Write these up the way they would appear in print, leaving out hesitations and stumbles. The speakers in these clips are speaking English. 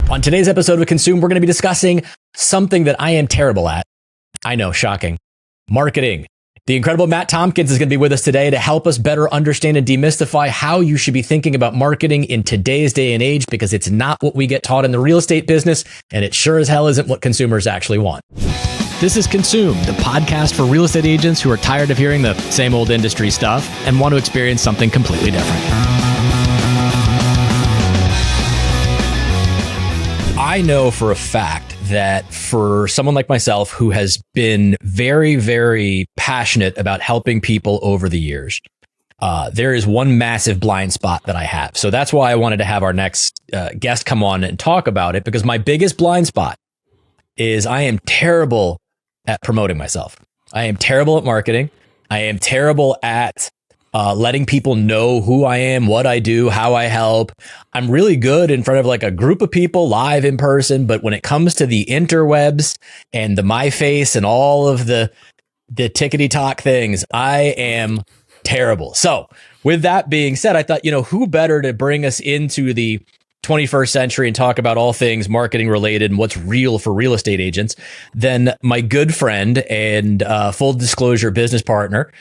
On today's episode of Consume, we're going to be discussing something that I am terrible at. I know, shocking. Marketing. The incredible Matt Tompkins is going to be with us today to help us better understand and demystify how you should be thinking about marketing in today's day and age, because it's not what we get taught in the real estate business, and it sure as hell isn't what consumers actually want. This is Consume, the podcast for real estate agents who are tired of hearing the same old industry stuff and want to experience something completely different. I know for a fact that for someone like myself who has been very, very passionate about helping people over the years, there is one massive blind spot that I have. So that's why I wanted to have our next guest come on and talk about it, because my biggest blind spot is I am terrible at promoting myself. I am terrible at marketing. I am terrible at letting people know who I am, what I do, how I help. I'm really good in front of like a group of people live in person, but when it comes to the interwebs and the my face and all of the tickety talk things, I am terrible. So with that being said, I thought, who better to bring us into the 21st century and talk about all things marketing related and what's real for real estate agents than my good friend and full disclosure business partner,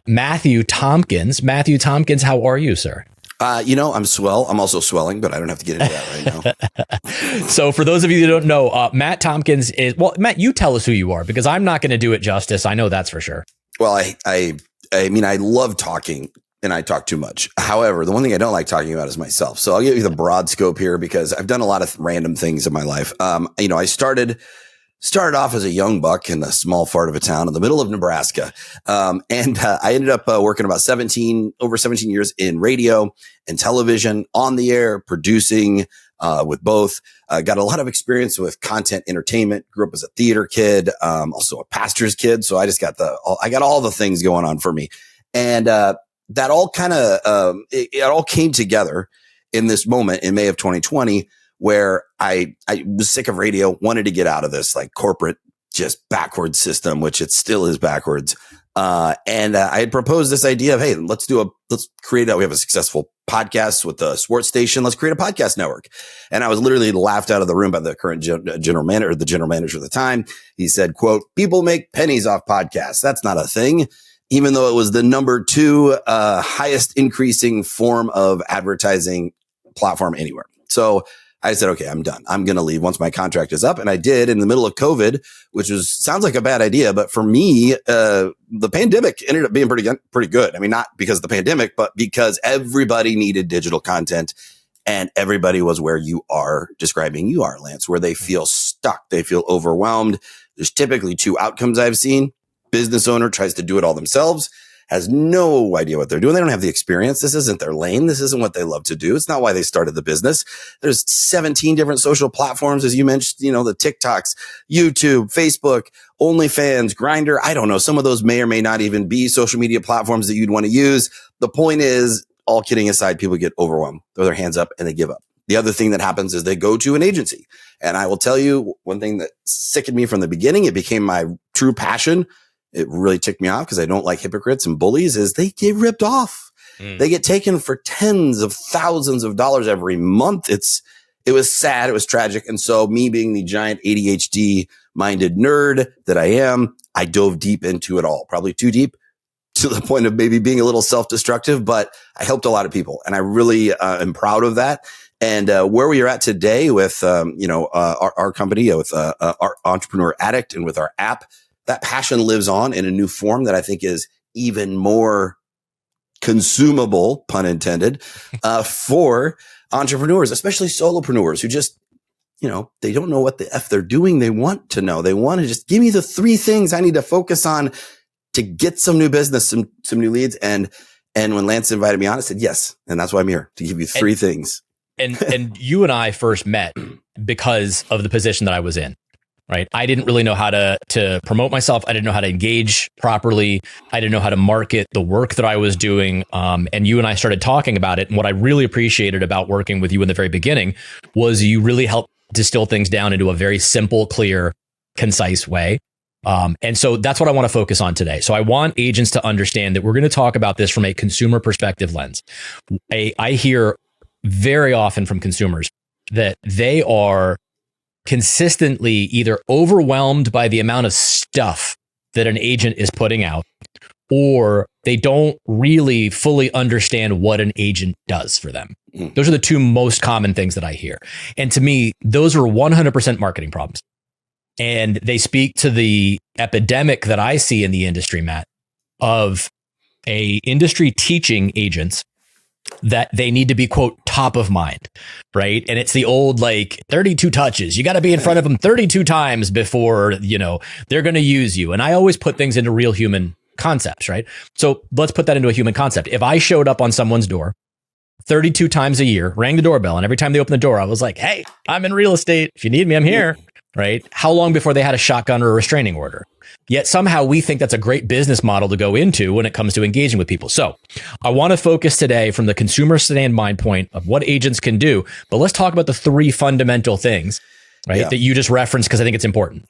Matthew Tompkins. Matthew Tompkins, how are you, sir? I'm swell. I'm also swelling, but I don't have to get into that right now. So for those of you that don't know, Matt Tompkins is, well, Matt, you tell us who you are, because I'm not going to do it justice. I know that's for sure. Well, I mean, I love talking. And I talk too much. However, the one thing I don't like talking about is myself. So I'll give you the broad scope here, because I've done a lot of random things in my life. I started off as a young buck in a small part of a town in the middle of Nebraska. And I ended up working about over 17 years in radio and television, on the air, producing with both. Got a lot of experience with content entertainment. Grew up as a theater kid, also a pastor's kid. So I just got I got all the things going on for me. And that all kind of, it all came together in this moment in May of 2020, where I was sick of radio, wanted to get out of this like corporate, just backwards system, which it still is backwards. And I had proposed this idea of, hey, we have a successful podcast with the sports station. Let's create a podcast network. And I was literally laughed out of the room by the current general manager at the time. He said, quote, "People make pennies off podcasts. That's not a thing." Even though it was the number 2 highest increasing form of advertising platform anywhere. So I said, okay, I'm done. I'm going to leave once my contract is up. And I did in the middle of COVID, which sounds like a bad idea. But for me, the pandemic ended up being pretty good. I mean, not because of the pandemic, but because everybody needed digital content. And everybody was where you are describing you are, Lance, where they feel stuck. They feel overwhelmed. There's typically 2 outcomes I've seen. Business owner tries to do it all themselves, has no idea what they're doing. They don't have the experience. This isn't their lane. This isn't what they love to do. It's not why they started the business. There's 17 different social platforms, as you mentioned, the TikToks, YouTube, Facebook, OnlyFans, Grindr. I don't know. Some of those may or may not even be social media platforms that you'd want to use. The point is, all kidding aside, people get overwhelmed, throw their hands up, and they give up. The other thing that happens is they go to an agency. And I will tell you one thing that sickened me from the beginning. It became my true passion. It really ticked me off because I don't like hypocrites and bullies, is they get ripped off. They get taken for tens of thousands of dollars every month. It was sad. It was tragic. And so me being the giant ADHD minded nerd that I am, I dove deep into it all, probably too deep to the point of maybe being a little self-destructive, but I helped a lot of people. And I really am proud of that. And where we are at today with, our company, with our Entrepreneur Addict and with our app, that passion lives on in a new form that I think is even more consumable, pun intended, for entrepreneurs, especially solopreneurs who just, they don't know what the F they're doing. They want to know. They want to just give me the 3 things I need to focus on to get some new business, some new leads. And when Lance invited me on, I said, yes. And that's why I'm here, to give you 3 things. And you and I first met because of the position that I was in. Right. I didn't really know how to promote myself. I didn't know how to engage properly. I didn't know how to market the work that I was doing. And you and I started talking about it. And what I really appreciated about working with you in the very beginning was you really helped distill things down into a very simple, clear, concise way. And so that's what I want to focus on today. So I want agents to understand that we're going to talk about this from a consumer perspective lens. I hear very often from consumers, that they are consistently either overwhelmed by the amount of stuff that an agent is putting out, or they don't really fully understand what an agent does for them. Those are the two most common things that I hear. And to me, those are 100% marketing problems. And they speak to the epidemic that I see in the industry, Matt, of a industry teaching agents that they need to be, quote, top of mind, right? And it's the old, like, 32 touches. You got to be in front of them 32 times before, they're going to use you. And I always put things into real human concepts, right? So let's put that into a human concept. If I showed up on someone's door 32 times a year, rang the doorbell, and every time they opened the door, I was like, hey, I'm in real estate. If you need me, I'm here, right? How long before they had a shotgun or a restraining order? Yet somehow we think that's a great business model to go into when it comes to engaging with people. So I want to focus today from the consumer standpoint point of what agents can do, but let's talk about the three fundamental things, right, that you just referenced, because I think it's important.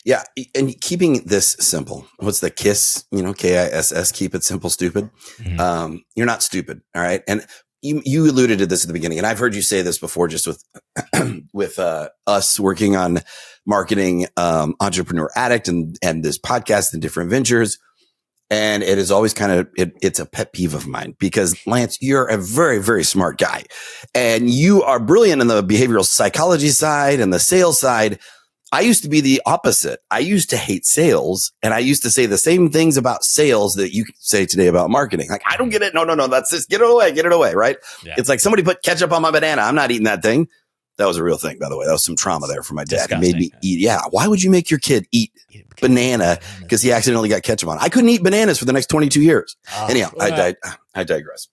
Yeah. And keeping this simple. What's the KISS, KISS, keep it simple, stupid. Mm-hmm. You're not stupid. All right. And you alluded to this at the beginning, and I've heard you say this before, just with us working on marketing, Entrepreneur Addict and this podcast and different ventures. And it is always it's a pet peeve of mine, because Lance, you're a very, very smart guy, and you are brilliant in the behavioral psychology side and the sales side. I used to be the opposite. I used to hate sales, and I used to say the same things about sales that you say today about marketing. Like, I don't get it. No, that's just get it away. Right. Yeah. It's like somebody put ketchup on my banana. I'm not eating that thing. That was a real thing, by the way. That was some trauma there for my dad. Disgusting. It made me eat. Yeah. Why would you make your kid eat banana because he accidentally got ketchup on? I couldn't eat bananas for the next 22 years. Anyhow, I digress.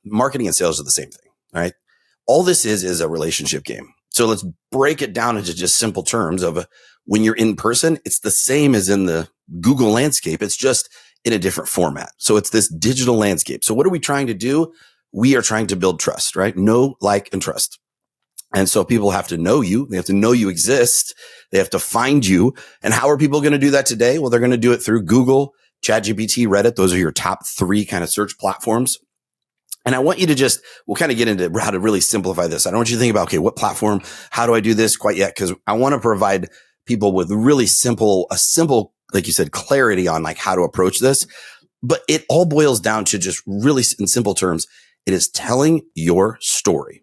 Marketing and sales are the same thing. All right. All this is a relationship game. So let's break it down into just simple terms of when you're in person, it's the same as in the Google landscape. It's just in a different format. So it's this digital landscape. So what are we trying to do? We are trying to build trust, right? Know, like, and trust. And so people have to know you. They have to know you exist. They have to find you. And how are people going to do that today? Well, they're going to do it through Google, ChatGPT, Reddit. Those are your top three kind of search platforms. And I want you to we'll kind of get into how to really simplify this. I don't want you to think about, okay, what platform? How do I do this quite yet? Because I want to provide people with really simple, like you said, clarity on like how to approach this. But it all boils down to just really in simple terms. It is telling your story.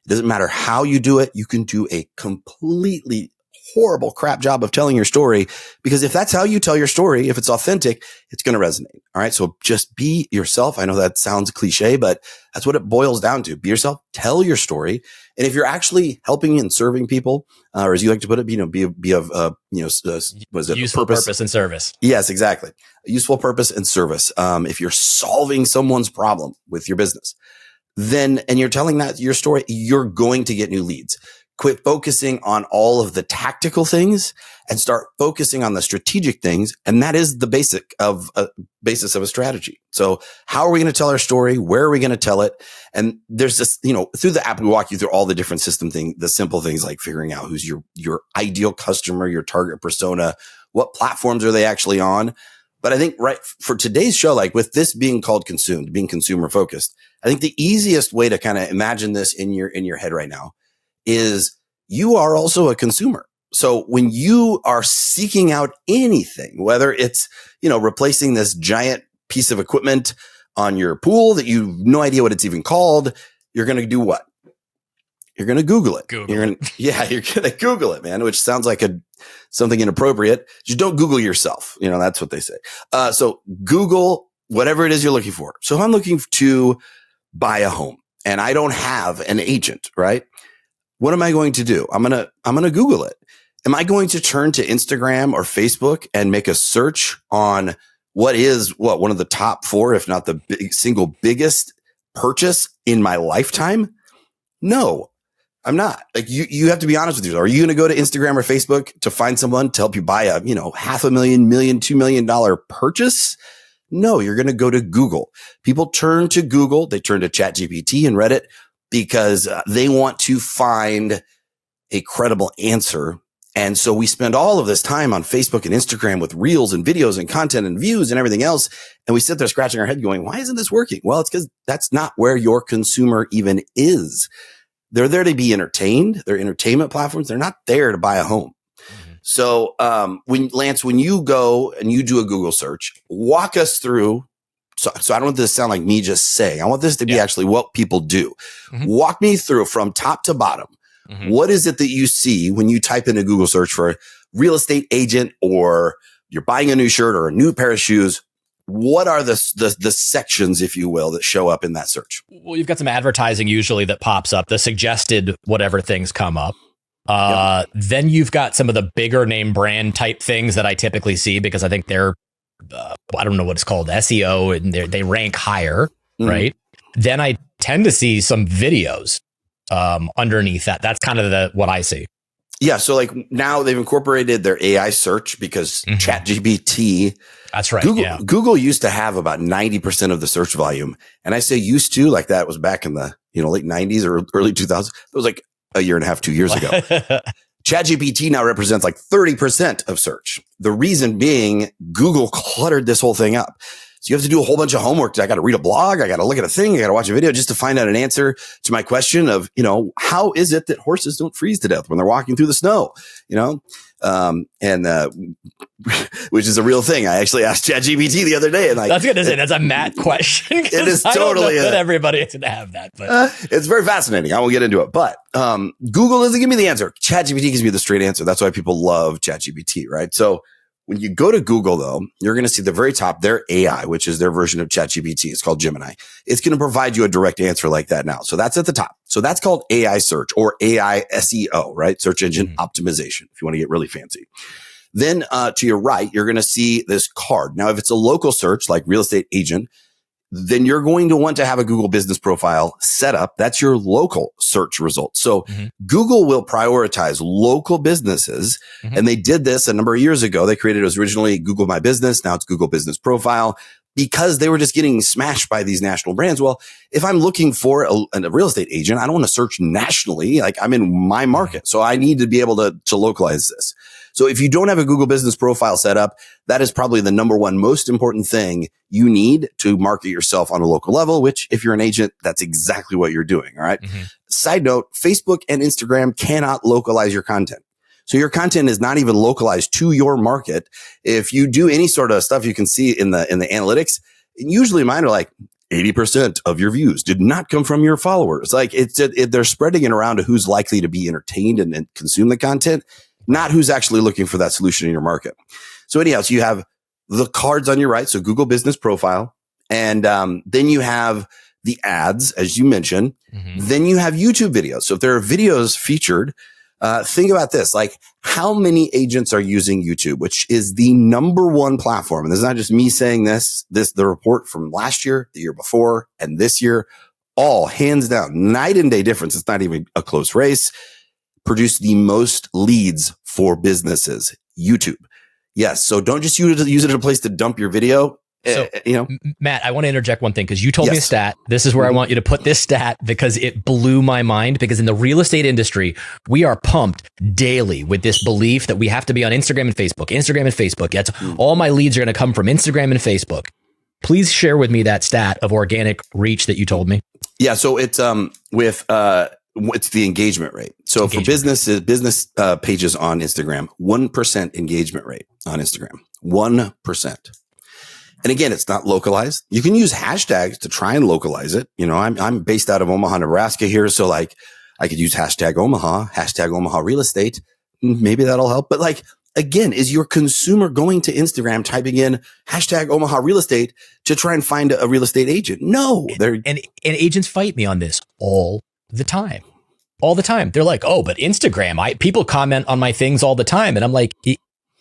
It doesn't matter how you do it. You can do a completely horrible crap job of telling your story, because if that's how you tell your story, if it's authentic, it's going to resonate. All right. So just be yourself. I know that sounds cliche, but that's what it boils down to. Be yourself, tell your story. And if you're actually helping and serving people, or as you like to put it, be of, was it useful purpose and service? Yes, exactly. A useful purpose and service. If you're solving someone's problem with your business, then, and you're telling that your story, you're going to get new leads. Quit focusing on all of the tactical things and start focusing on the strategic things. And that is the basis of a strategy. So how are we going to tell our story? Where are we going to tell it? And there's this, through the app, we walk you through all the different the simple things like figuring out who's your ideal customer, your target persona, what platforms are they actually on? But I think right for today's show, like with this being called being consumer focused, I think the easiest way to kind of imagine this in your head right now is you are also a consumer. So when you are seeking out anything, whether it's, replacing this giant piece of equipment on your pool that you have no idea what it's even called, you're going to do what? You're going to Google it. You're going to Google it, man, which sounds like something inappropriate. Just don't Google yourself. That's what they say. So Google whatever it is you're looking for. So if I'm looking to buy a home and I don't have an agent, right? What am I going to do? I'm going to Google it. Am I going to turn to Instagram or Facebook and make a search on one of the top 4, if not the single biggest purchase in my lifetime? No, I'm not. Like you have to be honest with yourself. Are you going to go to Instagram or Facebook to find someone to help you buy a, $500,000, $2 million purchase? No, you're going to go to Google. People turn to Google. They turn to ChatGPT and Reddit because they want to find a credible answer. And so we spend all of this time on Facebook and Instagram with reels and videos and content and views and everything else. And we sit there scratching our head going, why isn't this working? Well, it's because that's not where your consumer even is. They're there to be entertained. They're entertainment platforms. They're not there to buy a home. So, when you go and you do a Google search, walk us through. So I don't want this to sound like me just saying. I want this to be actually what people do. Walk me through from top to bottom. What is it that you see when you type in a Google search for a real estate agent, or you're buying a new shirt or a new pair of shoes? What are the sections, if you will, that show up in that search? Well, you've got some advertising usually that pops up, the suggested whatever things come up. Then you've got some of the bigger name brand type things that I typically see because I think they're, I don't know what it's called, SEO, and they rank higher, right? Then I tend to see some videos underneath that. That's kind of what I see. Yeah. So like now they've incorporated their AI search because ChatGPT. That's right. Google used to have about 90% of the search volume. And I say used to, like that was back in the, late 90s or early 2000s. It was like a year and a half, 2 years ago. ChatGPT now represents like 30% of search. The reason being Google cluttered this whole thing up. So you have to do a whole bunch of homework. I got to read a blog. I got to look at a thing. I got to watch a video just to find out an answer to my question of, how is it that horses don't freeze to death when they're walking through the snow? Which is a real thing. I actually asked ChatGPT the other day, and that's good to say. That's a Matt question. It is totally that everybody is going to have that, but it's very fascinating. I won't get into it, but Google doesn't give me the answer. ChatGPT gives me the straight answer. That's why people love ChatGPT, right? So when you go to Google, though, you're going to see at the very top their AI, which is their version of ChatGPT. It's called Gemini. It's going to provide you a direct answer like that now. So that's at the top. So that's called AI search or AI SEO, right? Search engine optimization, if you want to get really fancy. Then to your right, you're going to see this card. Now, if it's a local search like real estate agent, then you're going to want to have a Google business profile set up. That's your local search result. So Google will prioritize local businesses. And they did this a number of years ago. They created, it was originally Google My Business. Now it's Google Business Profile, because they were just getting smashed by these national brands. Well, if I'm looking for a real estate agent, I don't want to search nationally. Like I'm in my market. So I need to be able to localize this. So if you don't have a Google business profile set up, that is probably the number one most important thing you need to market yourself on a local level, which if you're an agent, that's exactly what you're doing. All right. Side note, Facebook and Instagram cannot localize your content. So your content is not even localized to your market. If you do any sort of stuff you can see in the analytics, usually mine are like 80% of your views did not come from your followers. Like they're spreading it around to who's likely to be entertained and consume the content, not who's actually looking for that solution in your market. So anyhow, so you have the cards on your right. So Google Business Profile. And then you have the ads, as you mentioned. Then you have YouTube videos. So if there are videos featured, think about this, like how many agents are using YouTube, which is the number one platform. And this is not just me saying the report from last year, the year before, and this year, all hands down, night and day difference. It's not even a close race. Produce the most leads for businesses, YouTube. Yes. So don't just use it as a place to dump your video. So, Matt, I want to interject one thing because you told me a stat. This is where I want you to put this stat because it blew my mind. Because in the real estate industry, we are pumped daily with this belief that we have to be on Instagram and Facebook. That's all my leads are going to come from Instagram and Facebook. Please share with me that stat of organic reach that you told me. Yeah. So it's it's the engagement rate. So for business pages on Instagram, 1% engagement rate on Instagram, 1%. And again, it's not localized. You can use hashtags to try and localize it. I'm based out of Omaha, Nebraska here. So like I could use hashtag Omaha real estate. Maybe that'll help. But like, again, is your consumer going to Instagram, typing in hashtag Omaha real estate to try and find a real estate agent? No. And agents fight me on this all the time. They're like, oh, but Instagram, people comment on my things all the time. And I'm like,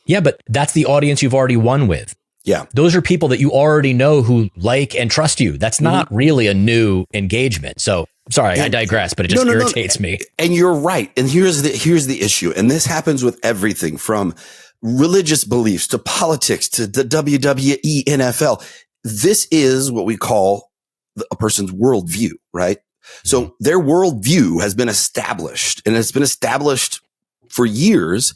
yeah, but that's the audience you've already won with. Yeah. Those are people that you already know who like and trust you. That's not really a new engagement. So sorry, I digress, but it just irritates me. And you're right. And here's the issue. And this happens with everything from religious beliefs to politics to the WWE, NFL. This is what we call a person's worldview, right? So their worldview has been established, and it's been established for years.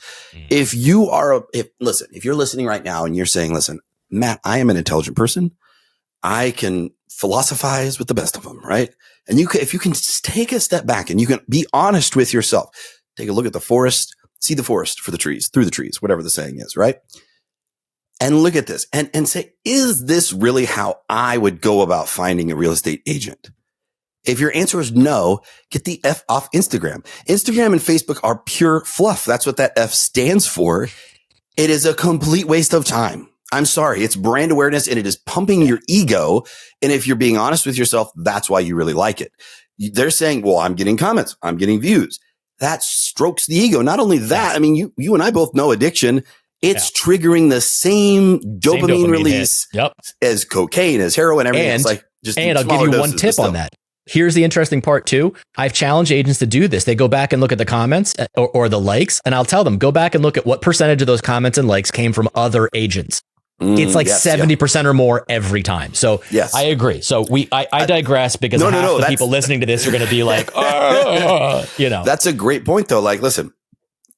If you're listening right now and you're saying, listen, Matt, I am an intelligent person. I can philosophize with the best of them, right? And if you can just take a step back and you can be honest with yourself, take a look at the forest, see the forest for the trees, through the trees, whatever the saying is, right? And look at this and say, is this really how I would go about finding a real estate agent? If your answer is no, get the F off Instagram. Instagram and Facebook are pure fluff. That's what that F stands for. It is a complete waste of time. I'm sorry. It's brand awareness and it is pumping your ego. And if you're being honest with yourself, that's why you really like it. They're saying, well, I'm getting comments. I'm getting views. That strokes the ego. Not only that, I mean, you and I both know addiction. It's triggering the same dopamine release as cocaine, as heroin, everything. It's like just and I'll give you one tip on that. Here's the interesting part too. I've challenged agents to do this. They go back and look at the comments or the likes, and I'll tell them, go back and look at what percentage of those comments and likes came from other agents. It's like 70% or more every time. So I agree. So I digress because half the people listening to this are going to be like, you know. That's a great point though. Like, listen,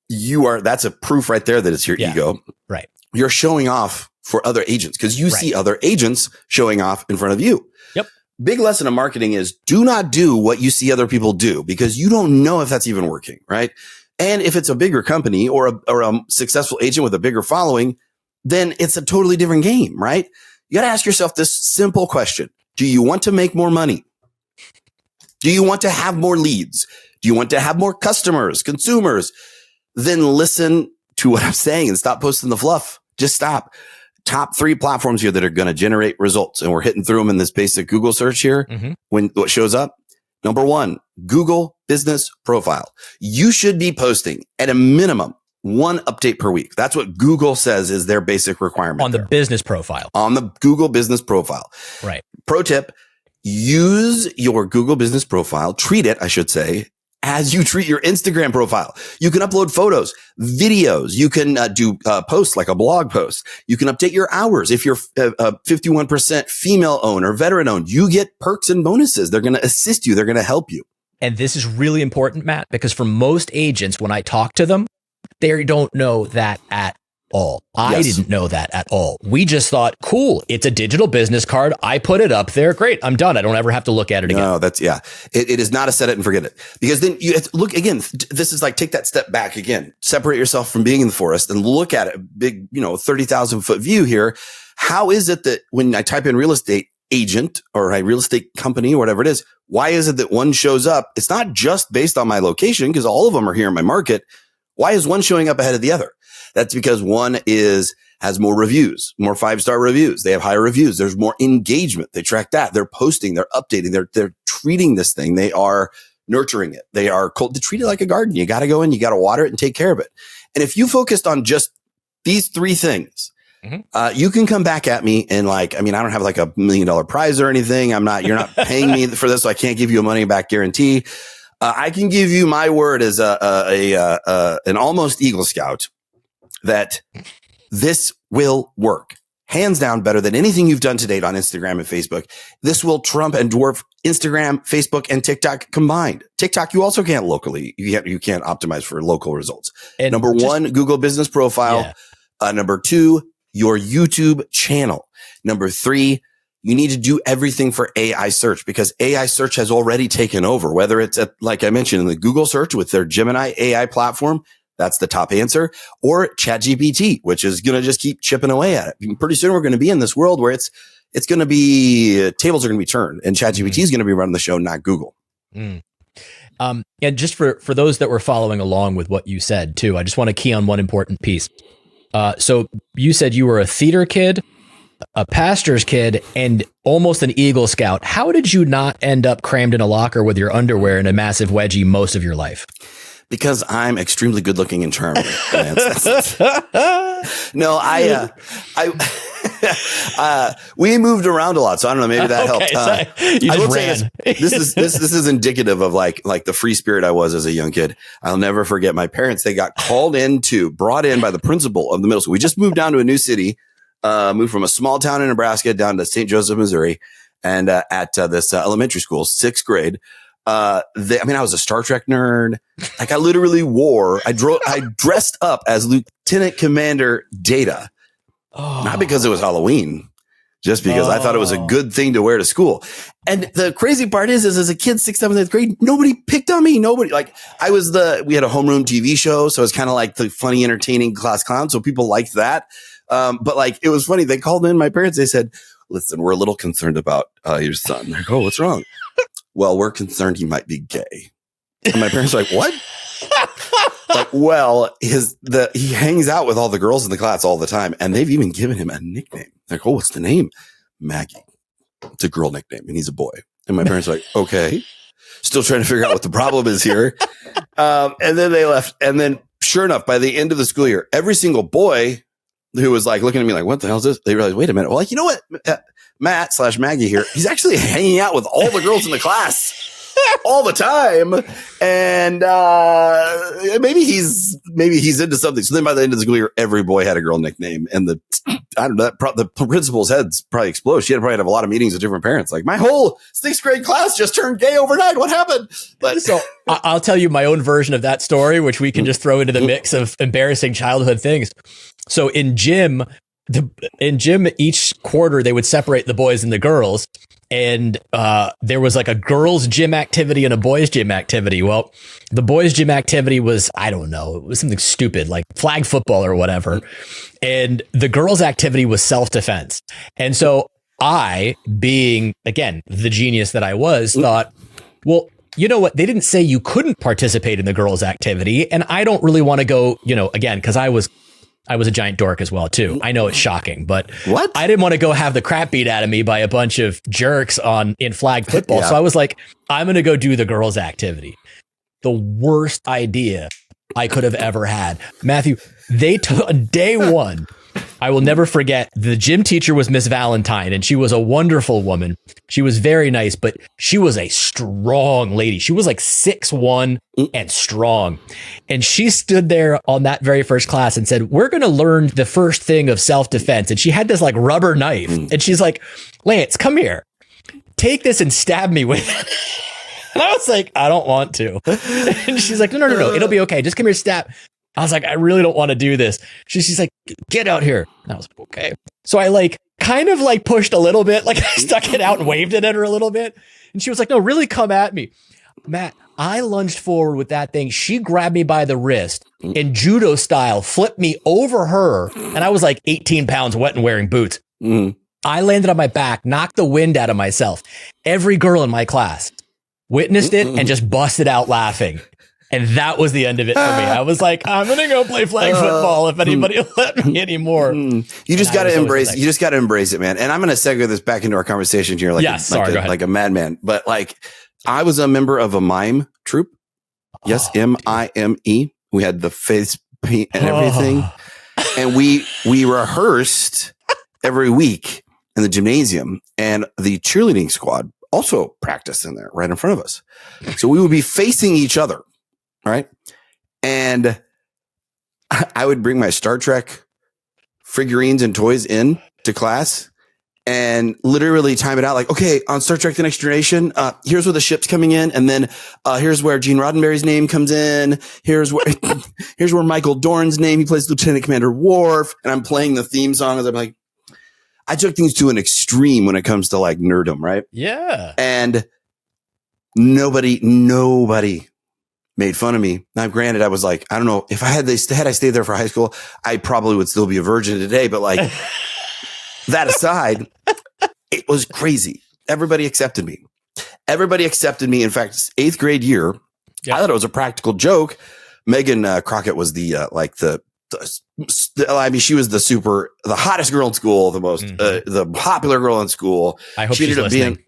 that's a proof right there that it's your ego. Right. You're showing off for other agents because you see other agents showing off in front of you. Yep. Big lesson of marketing is do not do what you see other people do because you don't know if that's even working. Right. And if it's a bigger company or a successful agent with a bigger following, then it's a totally different game, right? You got to ask yourself this simple question. Do you want to make more money? Do you want to have more leads? Do you want to have more customers, consumers? Then listen to what I'm saying and stop posting the fluff. Just stop. Top 3 platforms here that are going to generate results. And we're hitting through them in this basic Google search here. When what shows up? Number 1, Google Business Profile. You should be posting at a minimum 1 update per week. That's what Google says is their basic requirement. On the business profile. On the Google Business Profile. Right. Pro tip, use your Google Business Profile, treat it, I should say, as you treat your Instagram profile. You can upload photos, videos. You can do posts like a blog post. You can update your hours. If you're 51% female owned or veteran owned, you get perks and bonuses. They're going to assist you. They're going to help you. And this is really important, Matt, because for most agents, when I talk to them, they don't know that at all. I didn't know that at all. We just thought, cool, it's a digital business card. I put it up there. Great. I'm done. I don't ever have to look at it again. No, it is not a set it and forget it. Because then you have to look again. This is like, take that step back again, separate yourself from being in the forest and look at it. Big, 30,000 foot view here. How is it that when I type in real estate agent or a real estate company or whatever it is, why is it that one shows up? It's not just based on my location because all of them are here in my market. Why is one showing up ahead of the other? That's because one has more reviews, more 5-star reviews. They have higher reviews. There's more engagement. They track that. They're posting, they're updating, they're treating this thing. They are nurturing it. They treat it like a garden. You got to go in, you got to water it and take care of it. And if you focused on just these 3 things, you can come back at me and I don't have like $1 million prize or anything. You're not paying me for this. So I can't give you a money back guarantee. I can give you my word as an almost Eagle Scout that this will work. Hands down better than anything you've done to date on Instagram and Facebook. This will trump and dwarf Instagram, Facebook, and TikTok combined. TikTok, you also can't locally. You can't optimize for local results. And number 1, Google Business Profile. Number 2, your YouTube channel. Number 3, you need to do everything for AI search because AI search has already taken over, whether it's like I mentioned in the Google search with their Gemini AI platform. That's the top answer, or ChatGPT, which is going to just keep chipping away at it. Pretty soon we're going to be in this world where it's going to be tables are going to be turned and ChatGPT is going to be running the show, not Google. And just for those that were following along with what you said too, I just want to key on one important piece. So you said you were a theater kid, a pastor's kid, and almost an Eagle Scout. How did you not end up crammed in a locker with your underwear and a massive wedgie most of your life? Because I'm extremely good looking and charming. No, we moved around a lot, so I don't know. Maybe that helped. You just ran. This is indicative of like the free spirit I was as a young kid. I'll never forget my parents. They got brought in by the principal of the middle school. We just moved down to a new city, moved from a small town in Nebraska down to St. Joseph, Missouri, and at this elementary school, 6th grade. I was a Star Trek nerd. Like I literally I dressed up as Lieutenant Commander Data. Not because it was Halloween, just because I thought it was a good thing to wear to school. And the crazy part is as a kid, 6th, 7th, 8th grade, nobody picked on me. Nobody, like, we had a homeroom TV show. So it was kind of like the funny, entertaining class clown. So people liked that. But like, it was funny. They called in my parents. They said, listen, we're a little concerned about your son. I go, oh, what's wrong? Well, we're concerned he might be gay. And my parents were like, what? Like, well, he hangs out with all the girls in the class all the time. And they've even given him a nickname. Like, oh, what's the name? Maggie. It's a girl nickname and he's a boy. And my parents are like, okay. Still trying to figure out what the problem is here. And then they left. And then sure enough, by the end of the school year, every single boy who was like looking at me like, what the hell is this? They realized, wait a minute. Well, like, you know what? Matt/Maggie here, he's actually hanging out with all the girls in the class all the time. And maybe he's into something. So then by the end of the school year, every boy had a girl nickname. And the principal's heads probably explode. She had probably have a lot of meetings with different parents. Like, my whole 6th grade class just turned gay overnight. What happened? But so I'll tell you my own version of that story, which we can just throw into the mix of embarrassing childhood things. So in gym, each quarter they would separate the boys and the girls. And there was like a girls' gym activity and a boys' gym activity. Well, the boys' gym activity was, I don't know, it was something stupid like flag football or whatever. And the girls' activity was self-defense. And so I, being, again, the genius that I was, thought, well, you know what? They didn't say you couldn't participate in the girls' activity. And I don't really want to go, again, because I was a giant dork as well, too. I know it's shocking, but what? I didn't want to go have the crap beat out of me by a bunch of jerks in flag football. Yeah. So I was like, I'm going to go do the girls' activity. The worst idea I could have ever had. Matthew, they took day one. I will never forget. The gym teacher was Miss Valentine, and she was a wonderful woman. She was very nice, but she was a strong lady. She was like 6'1" and strong. And she stood there on that very first class and said, we're going to learn the first thing of self-defense. And she had this like rubber knife. And she's like, Lance, come here. Take this and stab me with it. And I was like, I don't want to. And she's like, no. It'll be okay. Just come here, stab. I was like, I really don't want to do this. She's like, get out here. And I was like, okay. So I kind of pushed a little bit, like I stuck it out and waved it at her a little bit. And she was like, no, really come at me. Matt, I lunged forward with that thing. She grabbed me by the wrist and judo style flipped me over her. And I was like 18 pounds wet and wearing boots. I landed on my back, knocked the wind out of myself. Every girl in my class witnessed it and just busted out laughing. And that was the end of it for me. I was like, I'm going to go play flag football if anybody will let me anymore. You just got to embrace it. You just got to embrace it, man. And I'm going to segue this back into our conversation here like a madman. But I was a member of a mime troupe. Yes, M-I-M-E. We had the face paint and everything. And we rehearsed every week in the gymnasium. And the cheerleading squad also practiced in there right in front of us. So we would be facing each other. Right. And I would bring my Star Trek figurines and toys in to class and literally time it out. Like, okay, on Star Trek: The Next Generation, here's where the ship's coming in. And then, here's where Gene Roddenberry's name comes in. Here's where Michael Dorn's name, he plays Lieutenant Commander Worf. And I'm playing the theme song as I'm like, I took things to an extreme when it comes to like nerdom. Right. Yeah. And nobody made fun of me. Now, granted, I was like, I don't know if had I stayed there for high school, I probably would still be a virgin today. But like that aside, it was crazy. Everybody accepted me. In fact, 8th grade year, I thought it was a practical joke. Megan Crockett was the she was the hottest girl in school, the popular girl in school. I hope she's listening.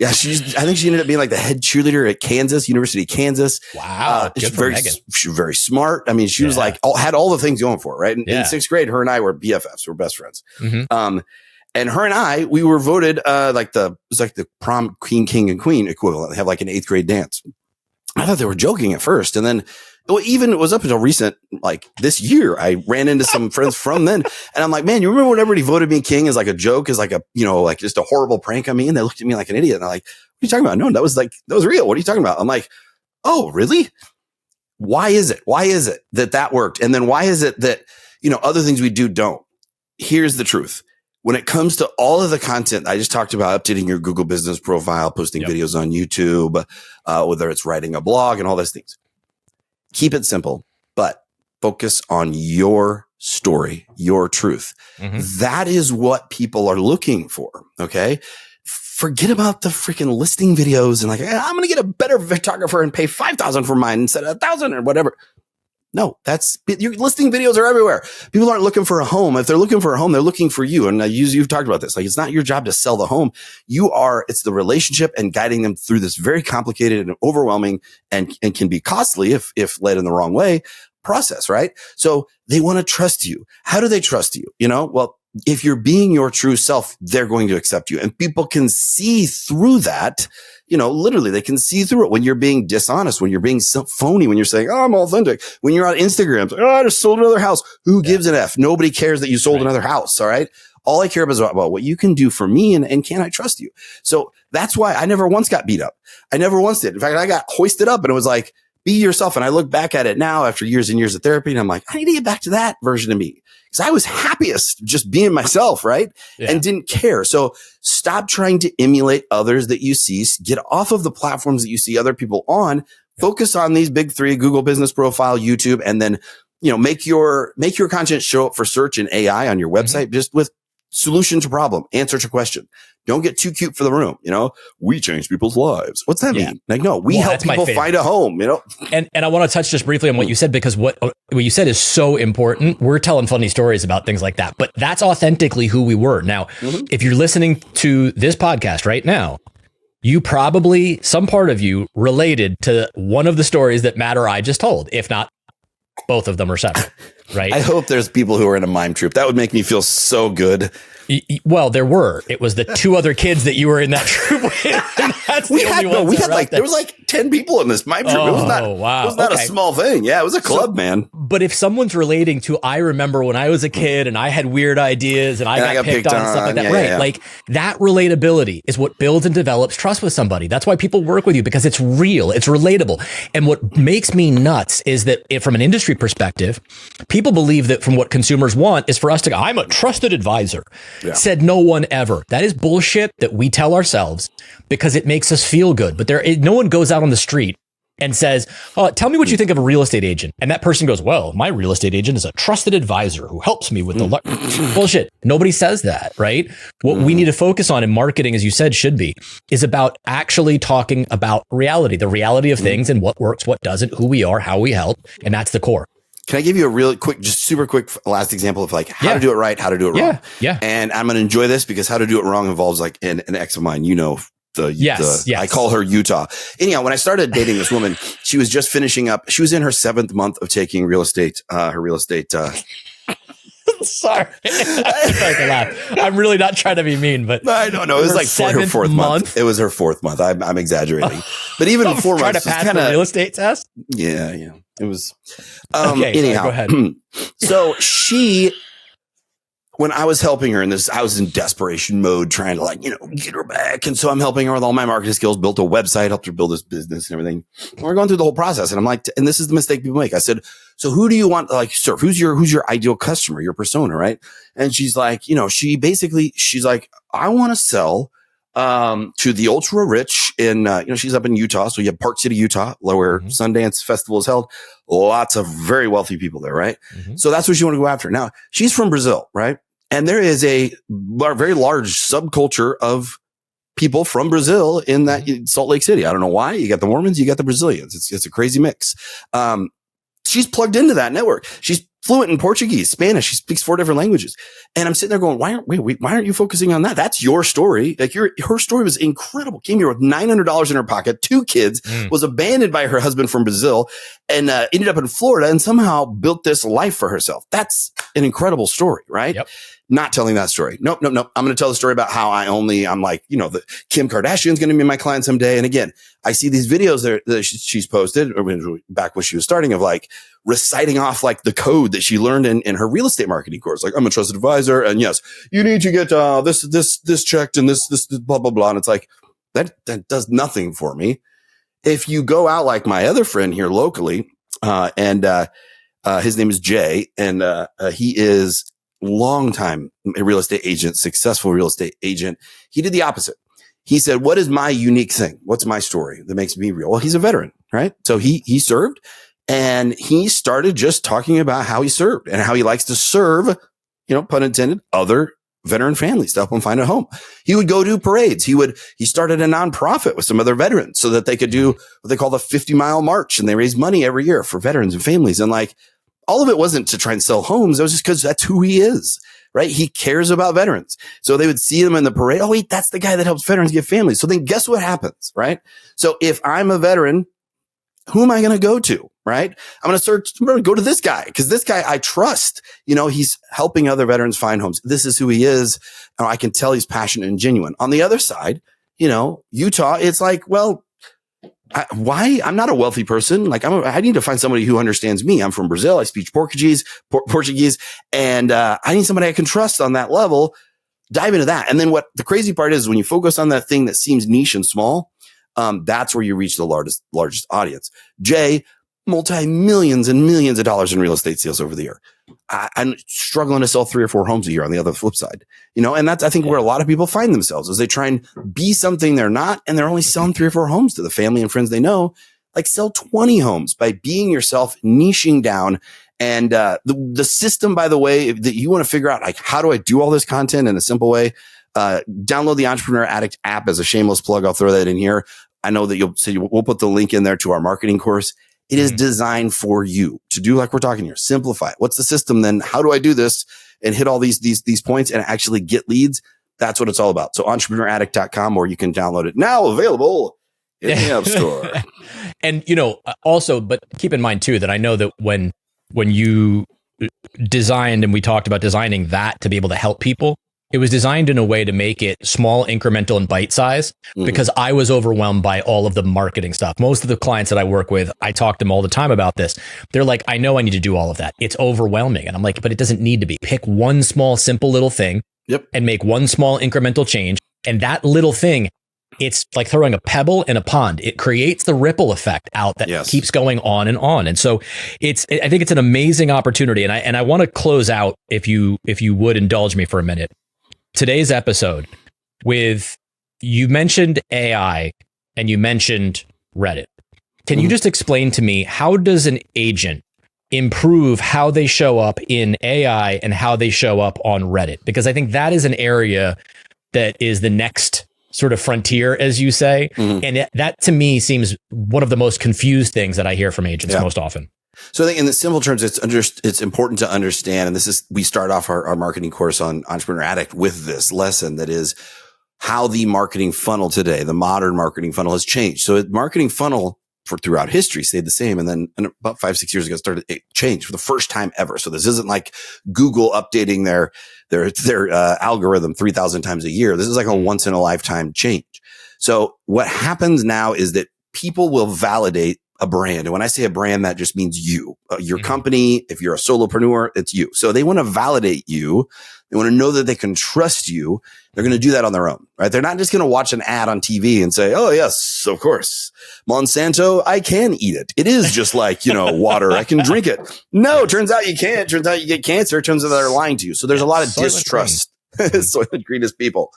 I think she ended up being like the head cheerleader at University of Kansas. Wow. She's very smart. I mean, she was like, had all the things going for her, right? In 6th grade, her and I were BFFs. We're best friends. And her and I, we were voted, it was like the prom king and queen equivalent. They have like an 8th grade dance. I thought they were joking at first. And then it was up until recent, like this year, I ran into some friends from then and I'm like, man, you remember when everybody voted me king as like a joke, as like a, like just a horrible prank on me? And they looked at me like an idiot. And they're like, what are you talking about? No, that was real. What are you talking about? I'm like, oh, really? Why is it that worked? And then why is it that, other things we do don't? Here's the truth. when it comes to all of the content I just talked about, updating your Google business profile, posting videos on YouTube, whether it's writing a blog and all those things, keep it simple, but focus on your story, your truth. That is what people are looking for. Okay. Forget about the freaking listing videos and like, I'm going to get a better photographer and pay 5,000 for mine instead of 1,000 or whatever. No, your listing videos are everywhere. People aren't looking for a home. If they're looking for a home, they're looking for you. And you've talked about this. Like, it's not your job to sell the home. It's the relationship and guiding them through this very complicated and overwhelming and can be costly if led in the wrong way process, right? So they want to trust you. How do they trust you? Well, if you're being your true self, they're going to accept you, and people can see through that. Literally they can see through it when you're being dishonest, when you're being so phony, when you're saying, oh, I'm authentic, when you're on Instagram, like, oh, I just sold another house. Who gives an F? Nobody cares that you sold another house. All right. All I care about is about what you can do for me and can I trust you? So that's why I never once got beat up. I never once did. In fact, I got hoisted up and it was like, be yourself. And I look back at it now after years and years of therapy and I'm like, I need to get back to that version of me. Because I was happiest just being myself, right? And didn't care. So stop trying to emulate others that you see. Get off of the platforms that you see other people on. Focus on these big three: Google Business Profile, YouTube, and then make your content show up for search and AI on your website just with solution to problem, answer to question. Don't get too cute for the room. We change people's lives. What's that mean? Like, no, we help people find a home, And I want to touch just briefly on what you said, because what you said is so important. We're telling funny stories about things like that, but that's authentically who we were. Now, if you're listening to this podcast right now, you probably, some part of you related to one of the stories that Matt or I just told, if not both of them are separate, right? I hope there's people who are in a mime troupe. That would make me feel so good. Well, there were. It was the two other kids that you were in that troop with. That's the only ones there was like 10 people in this mime troop. It was not a small thing. Yeah, it was a club, man. But if someone's relating to, I remember when I was a kid and I had weird ideas and I got picked on and stuff like that. Right. Like that relatability is what builds and develops trust with somebody. That's why people work with you, because it's real. It's relatable. And what makes me nuts is that from an industry perspective, people believe that from what consumers want is for us to go, I'm a trusted advisor. Yeah. Said no one ever. That is bullshit that we tell ourselves because it makes us feel good. But no one goes out on the street and says, oh, tell me what you think of a real estate agent. And that person goes, well, my real estate agent is a trusted advisor who helps me with the bullshit. Nobody says that, right? What we need to focus on in marketing, as you said, is about actually talking about reality, the reality of things and what works, what doesn't, who we are, how we help. And that's the core. Can I give you a really quick, just super quick last example of like how to do it right, how to do it wrong? Yeah. And I'm going to enjoy this because how to do it wrong involves like an ex of mine, I call her Utah. Anyhow, when I started dating this woman, she was just finishing up. She was in her 7th month of taking her real estate. Sorry to laugh. I'm really not trying to be mean, but I don't know. It was like her 4th month. It was her 4th month. I'm exaggerating, but even 4 months. Trying to pass the real estate test. Yeah. It was. Okay. Anyhow, sorry, go ahead. So when I was helping her in this, I was in desperation mode, trying to get her back. And so I'm helping her with all my marketing skills, built a website, helped her build this business and everything. And we're going through the whole process. And I'm like, and this is the mistake people make. I said, so who do you want to serve? Who's your ideal customer, your persona, right? And she's like, she's like, I want to sell to the ultra rich in, she's up in Utah. So you have Park City, Utah, where Sundance Festival is held. Lots of very wealthy people there, right? So that's what you want to go after. Now, she's from Brazil, right? And there is a very large subculture of people from Brazil in that Salt Lake City. I don't know why. You got the Mormons, you got the Brazilians. It's a crazy mix. She's plugged into that network. She's fluent in Portuguese, Spanish. She speaks 4 different languages. And I'm sitting there going, why aren't you focusing on that? That's your story. Like her story was incredible. Came here with $900 in her pocket, 2 kids, was abandoned by her husband from Brazil, and ended up in Florida and somehow built this life for herself. That's an incredible story, right? Yep. Not telling that story. Nope. I'm going to tell the story about how I'm like, the Kim Kardashian's going to be my client someday. And again, I see these videos that she's posted back when she was starting of like reciting off like the code that she learned in her real estate marketing course. Like, I'm a trusted advisor. And yes, you need to get this checked and this blah, blah, blah. And it's like, that does nothing for me. If you go out like my other friend here locally, and his name is Jay, and he is long time real estate agent, successful real estate agent. He did the opposite. He said, what is my unique thing? What's my story that makes me real? Well, he's a veteran, right? So he served, and he started just talking about how he served and how he likes to serve, pun intended, other veteran families to help them find a home. He would go do parades. He started a nonprofit with some other veterans so that they could do what they call the 50-mile march, and they raise money every year for veterans and families. And like, all of it wasn't to try and sell homes. It was just because that's who he is, right? He cares about veterans. So they would see him in the parade. Oh, wait, that's the guy that helps veterans get families. So then guess what happens, right? So if I'm a veteran, who am I going to go to? Right? I'm going to go to this guy, because this guy I trust. He's helping other veterans find homes. This is who he is. I can tell he's passionate and genuine. On the other side, Utah, it's like, well, why? I'm not a wealthy person. Like I need to find somebody who understands me. I'm from Brazil. I speak Portuguese, and I need somebody I can trust on that level. Dive into that. And then what the crazy part is, when you focus on that thing that seems niche and small, that's where you reach the largest audience. Jay, multi-millions and millions of dollars in real estate sales over the year. I'm struggling to sell 3 or 4 homes a year on the other flip side, and that's, I think, where a lot of people find themselves, is they try and be something they're not, and they're only selling 3 or 4 homes to the family and friends they know. Like, sell 20 homes by being yourself, niching down. And the system, by the way, that you want to figure out, like, how do I do all this content in a simple way? Download the Entrepreneur Addict app. As a shameless plug, I'll throw that in here. I know that we'll put the link in there to our marketing course. It is designed for you to do like we're talking here. Simplify it. What's the system then? How do I do this and hit all these points and actually get leads? That's what it's all about. So entrepreneuraddict.com, or you can download it now, available in the App Store. And, also, but keep in mind too, that I know that when you designed, and we talked about designing that to be able to help people, it was designed in a way to make it small, incremental, and bite size, because I was overwhelmed by all of the marketing stuff. Most of the clients that I work with, I talk to them all the time about this. They're like, I know I need to do all of that. It's overwhelming. And I'm like, but it doesn't need to be. Pick one small, simple little thing and make one small incremental change. And that little thing, it's like throwing a pebble in a pond. It creates the ripple effect out that keeps going on and on. And so I think it's an amazing opportunity. And I want to close out, if you would indulge me for a minute, today's episode with, you mentioned AI and you mentioned Reddit. Can you just explain to me, how does an agent improve how they show up in AI and how they show up on Reddit? Because I think that is an area that is the next sort of frontier, as you say. And that to me seems one of the most confused things that I hear from agents most often. So I think in the simple terms, it's important to understand, and we start off our marketing course on Entrepreneur Addict with this lesson, that is how the marketing funnel today, the modern marketing funnel, has changed. So marketing funnel throughout history stayed the same. And then about 5-6 years ago, it changed for the first time ever. So this isn't like Google updating their algorithm 3,000 times a year. This is like a once in a lifetime change. So what happens now is that people will validate a brand. And when I say a brand, that just means you, your company. If you're a solopreneur, it's you. So they want to validate you. They want to know that they can trust you. They're going to do that on their own, right? They're not just going to watch an ad on TV and say, oh, yes, of course, Monsanto, I can eat it. It is just like, water. I can drink it. No, turns out you can't. Turns out you get cancer. Turns out they're lying to you. So there's a lot of distrust. Soylent Green is people.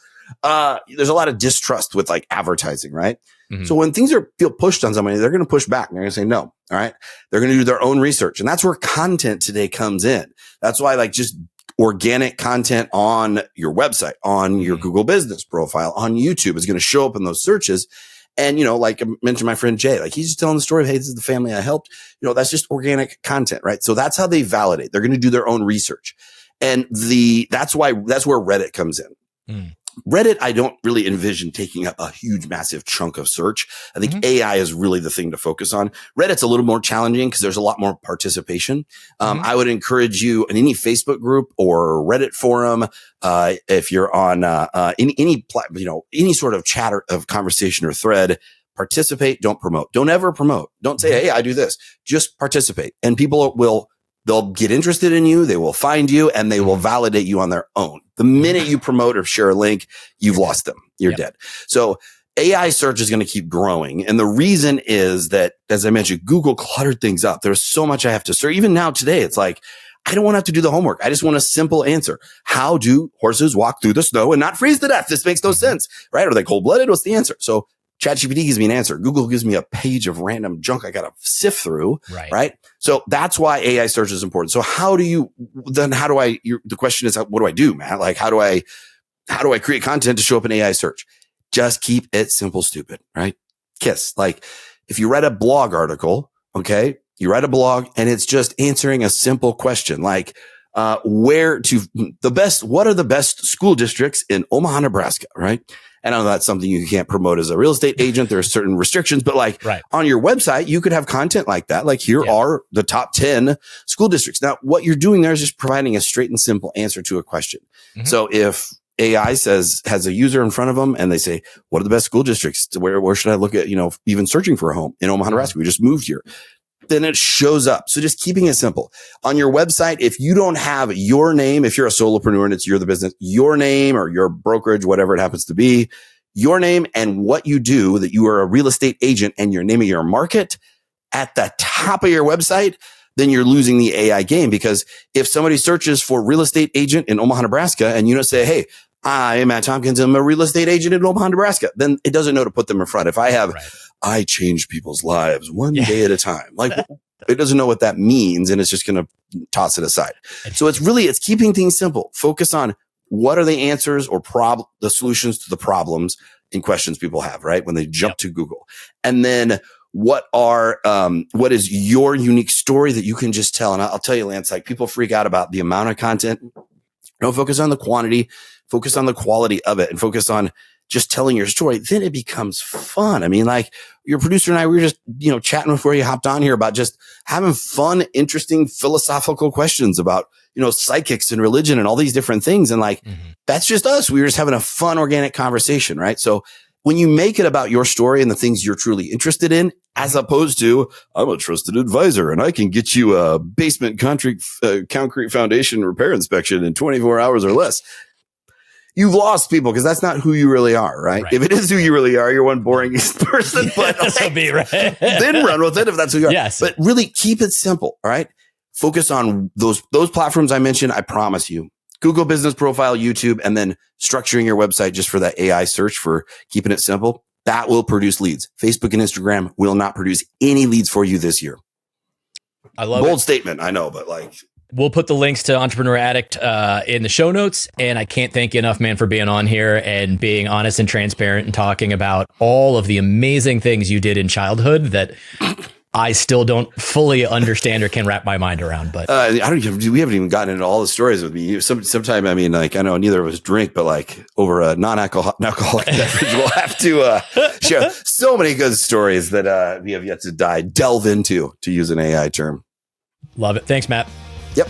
There's a lot of distrust with like advertising, right? So when things feel pushed on somebody, they're going to push back. They're going to say no. All right. They're going to do their own research. And that's where content today comes in. That's why, like, just organic content on your website, on your Google business profile, on YouTube is going to show up in those searches. And, like I mentioned, my friend Jay, like, he's just telling the story of, hey, this is the family I helped. That's just organic content, right? So that's how they validate. They're going to do their own research. And that's where Reddit comes in. Reddit, I don't really envision taking up a huge, massive chunk of search. I think AI is really the thing to focus on. Reddit's a little more challenging because there's a lot more participation. I would encourage you in any Facebook group or Reddit forum, if you're on any sort of chat of conversation or thread, participate. Don't promote. Don't ever promote. Don't say, hey, I do this. Just participate, and they'll get interested in you. They will find you, and they will validate you on their own. The minute you promote or share a link, you've lost them. You're dead. So AI search is going to keep growing. And the reason is that, as I mentioned, Google cluttered things up. There's so much I have to search. Even now today, it's like, I don't want to have to do the homework. I just want a simple answer. How do horses walk through the snow and not freeze to death? This makes no sense, right? Are they cold-blooded? What's the answer? So ChatGPT gives me an answer. Google gives me a page of random junk I got to sift through, right? So that's why AI search is important. So the question is, what do I do, Matt? Like, how do I create content to show up in AI search? Just keep it simple, stupid, right? KISS. Like, if you read a blog article, okay, you write a blog and it's just answering a simple question like, what are the best school districts in Omaha, Nebraska, right? And I know that's something you can't promote as a real estate agent. There are certain restrictions, but like on your website, you could have content like that. Like, here are the top 10 school districts. Now, what you're doing there is just providing a straight and simple answer to a question. So if AI has a user in front of them and they say, what are the best school districts? Where should I look at, even searching for a home in Omaha, Nebraska? We just moved here. Then it shows up. So just keeping it simple on your website. If you don't have your name, if you're a solopreneur and you're the business, your name or your brokerage, whatever it happens to be, your name and what you do, that you are a real estate agent and your name of your market at the top of your website, then you're losing the AI game. Because if somebody searches for real estate agent in Omaha, Nebraska, and you don't say, hey, I am Matt Tompkins, I'm a real estate agent in Omaha, Nebraska, then it doesn't know to put them in front. If I have, I change people's lives one day at a time, like it doesn't know what that means, and it's just going to toss it aside. So it's keeping things simple. Focus on what are the answers or the solutions to the problems and questions people have, right? When they jump to Google. And then what is your unique story that you can just tell? And I'll tell you, Lance, like, people freak out about the amount of content. Don't focus on the quantity, focus on the quality of it, and focus on just telling your story. Then it becomes fun. I mean, like, your producer and I, we were just, chatting before you hopped on here about just having fun, interesting philosophical questions about, psychics and religion and all these different things. And like, that's just us. We were just having a fun, organic conversation, right? So when you make it about your story and the things you're truly interested in, as opposed to, I'm a trusted advisor and I can get you a basement concrete foundation repair inspection in 24 hours or less, you've lost people, because that's not who you really are, right? If it is who you really are, you're one boring person, but then run with it if that's who you are. Yes. But really keep it simple, all right? Focus on those platforms I mentioned. I promise you, Google Business Profile, YouTube, and then structuring your website just for that AI search for keeping it simple. That will produce leads. Facebook and Instagram will not produce any leads for you this year. I love it. Bold statement, I know, but like, we'll put the links to Entrepreneur Addict in the show notes. And I can't thank you enough, man, for being on here and being honest and transparent and talking about all of the amazing things you did in childhood that I still don't fully understand or can wrap my mind around. But we haven't even gotten into all the stories with me. Sometime, I mean, like, I know neither of us drink, but like, over a non-alcoholic beverage, we'll have to share so many good stories that we have yet to delve into, to use an AI term. Love it. Thanks, Matt. Yep.